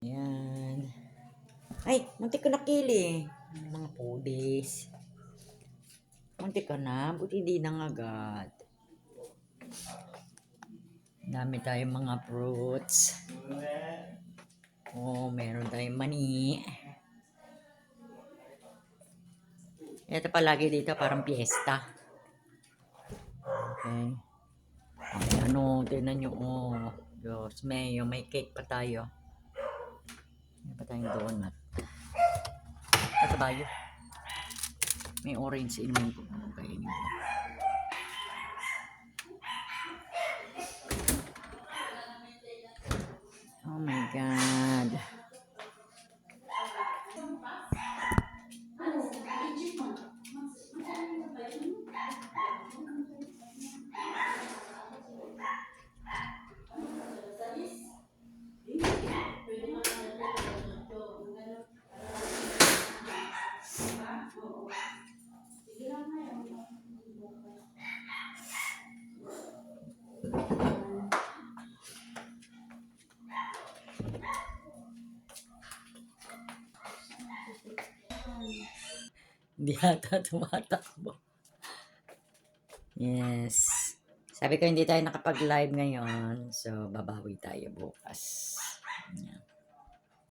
Yan. Ay, muntik ko nakili. Mga pudis. Muntik ka na, buti hindi nangagat. Dami tayong mga fruits. Oh, meron tayong mani. Ito palagi dito parang piyesta. Okay. Ay, ano, tingnan nyo. Oh, Diyos, may cake pa tayo. May pa tayong donut. Ito ba yun? May orange inumin ko. Okay. Oh my God. Hindi ata tumatakbo. Yes. Sabi ko hindi tayo nakapag-live ngayon. So, babawi tayo bukas. Yan.